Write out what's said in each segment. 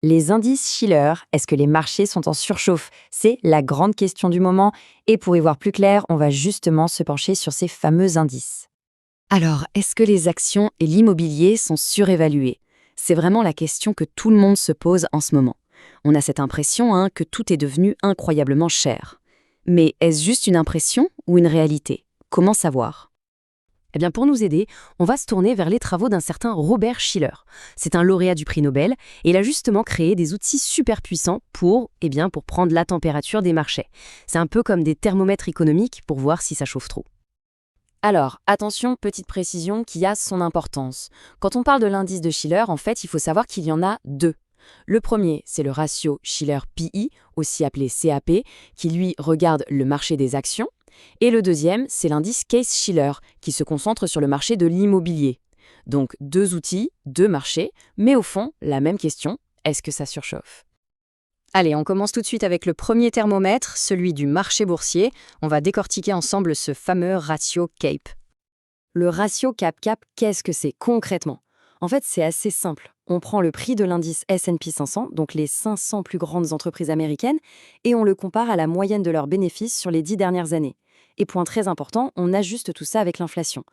Les indices Schiller, est-ce que les marchés sont en surchauffe? C'est la grande question du moment. Et pour y voir plus clair, on va justement se pencher sur ces fameux indices. Alors, est-ce que les actions et l'immobilier sont surévalués? C'est vraiment la question que tout le monde se pose en ce moment. On a cette impression que tout est devenu incroyablement cher. Mais est-ce juste une impression ou une réalité? Comment savoir? Eh bien, pour nous aider, on va se tourner vers les travaux d'un certain Robert Schiller. C'est un lauréat du prix Nobel et il a justement créé des outils super puissants pour prendre la température des marchés. C'est un peu comme des thermomètres économiques pour voir si ça chauffe trop. Alors, attention, petite précision qui a son importance. Quand on parle de l'indice de Schiller, en fait, il faut savoir qu'il y en a deux. Le premier, c'est le ratio Schiller-PI, aussi appelé CAP, qui lui regarde le marché des actions. Et le deuxième, c'est l'indice Case-Shiller, qui se concentre sur le marché de l'immobilier. Donc, deux outils, deux marchés, mais au fond, la même question, est-ce que ça surchauffe? Allez, on commence tout de suite avec le premier thermomètre, celui du marché boursier. On va décortiquer ensemble ce fameux ratio CAPE. Le ratio CAP-CAP, qu'est-ce que c'est concrètement? En fait, c'est assez simple. On prend le prix de l'indice S&P 500, donc les 500 plus grandes entreprises américaines, et on le compare à la moyenne de leurs bénéfices sur les 10 dernières années. Et point très important, on ajuste tout ça avec l'inflation.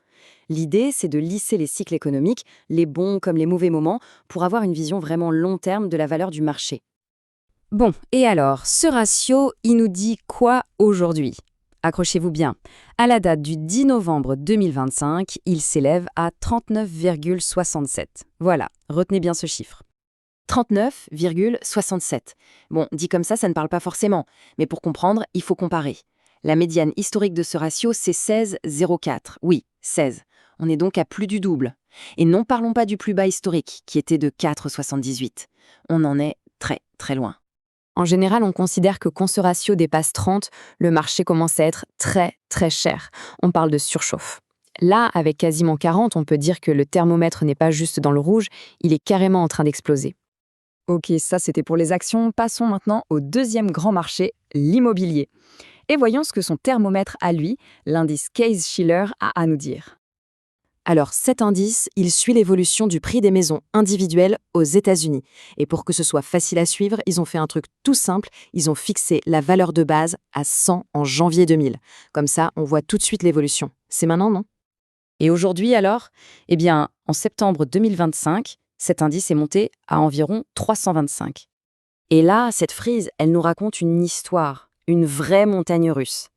L'idée, c'est de lisser les cycles économiques, les bons comme les mauvais moments, pour avoir une vision vraiment long terme de la valeur du marché. Bon, et alors, ce ratio, il nous dit quoi aujourd'hui? Accrochez-vous bien. À la date du 10 novembre 2025, il s'élève à 39,67. Voilà, retenez bien ce chiffre. 39,67. Bon, dit comme ça ne parle pas forcément. Mais pour comprendre, il faut comparer. La médiane historique de ce ratio, c'est 16,04. Oui, 16. On est donc à plus du double. Et non parlons pas du plus bas historique, qui était de 4,78. On en est très, très loin. En général, on considère que quand ce ratio dépasse 30, le marché commence à être très, très cher. On parle de surchauffe. Là, avec quasiment 40, on peut dire que le thermomètre n'est pas juste dans le rouge, il est carrément en train d'exploser. Ok, ça c'était pour les actions. Passons maintenant au deuxième grand marché, l'immobilier. Et voyons ce que son thermomètre à lui, l'indice Case-Shiller, a à nous dire. Alors, cet indice, il suit l'évolution du prix des maisons individuelles aux États-Unis. Et pour que ce soit facile à suivre, ils ont fait un truc tout simple, ils ont fixé la valeur de base à 100 en janvier 2000. Comme ça, on voit tout de suite l'évolution. C'est maintenant, non? Et aujourd'hui alors? Eh bien, en septembre 2025, cet indice est monté à environ 325. Et là, cette frise, elle nous raconte une histoire, une vraie montagne russe.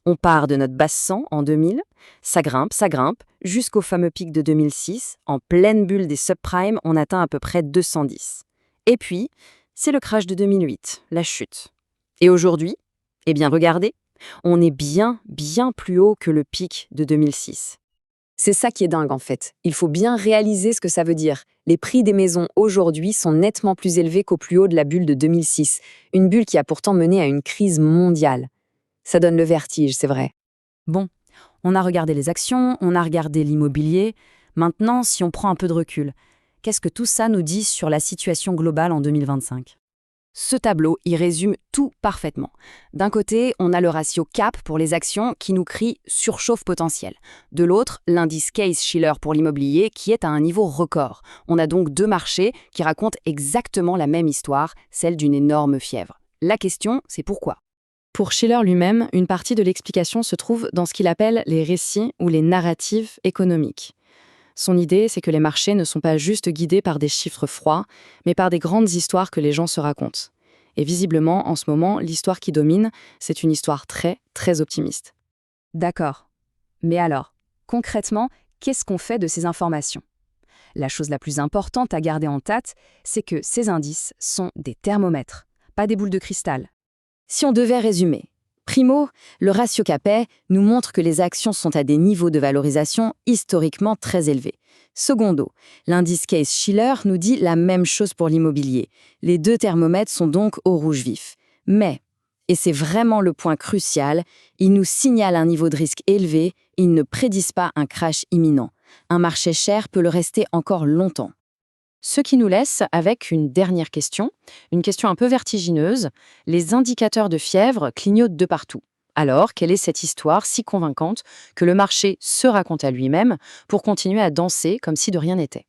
On part de notre base 100 en 2000, ça grimpe, jusqu'au fameux pic de 2006. En pleine bulle des subprimes, on atteint à peu près 210. Et puis, c'est le crash de 2008, la chute. Et aujourd'hui, eh bien regardez, on est bien, bien plus haut que le pic de 2006. C'est ça qui est dingue en fait. Il faut bien réaliser ce que ça veut dire. Les prix des maisons aujourd'hui sont nettement plus élevés qu'au plus haut de la bulle de 2006, une bulle qui a pourtant mené à une crise mondiale. Ça donne le vertige, c'est vrai. Bon, on a regardé les actions, on a regardé l'immobilier. Maintenant, si on prend un peu de recul, qu'est-ce que tout ça nous dit sur la situation globale en 2025? Ce tableau y résume tout parfaitement. D'un côté, on a le ratio CAP pour les actions qui nous crie surchauffe potentielle. De l'autre, l'indice Case-Shiller pour l'immobilier qui est à un niveau record. On a donc deux marchés qui racontent exactement la même histoire, celle d'une énorme fièvre. La question, c'est pourquoi? Pour Schiller lui-même, une partie de l'explication se trouve dans ce qu'il appelle les récits ou les narratifs économiques. Son idée, c'est que les marchés ne sont pas juste guidés par des chiffres froids, mais par des grandes histoires que les gens se racontent. Et visiblement, en ce moment, l'histoire qui domine, c'est une histoire très, très optimiste. D'accord. Mais alors, concrètement, qu'est-ce qu'on fait de ces informations? La chose la plus importante à garder en tête, c'est que ces indices sont des thermomètres, pas des boules de cristal. Si on devait résumer, primo, le ratio CAPE nous montre que les actions sont à des niveaux de valorisation historiquement très élevés. Secondo, l'indice Case-Shiller nous dit la même chose pour l'immobilier. Les deux thermomètres sont donc au rouge vif. Mais, et c'est vraiment le point crucial, ils nous signalent un niveau de risque élevé, ils ne prédisent pas un crash imminent. Un marché cher peut le rester encore longtemps. Ce qui nous laisse avec une dernière question, une question un peu vertigineuse. Les indicateurs de fièvre clignotent de partout. Alors, quelle est cette histoire si convaincante que le marché se raconte à lui-même pour continuer à danser comme si de rien n'était?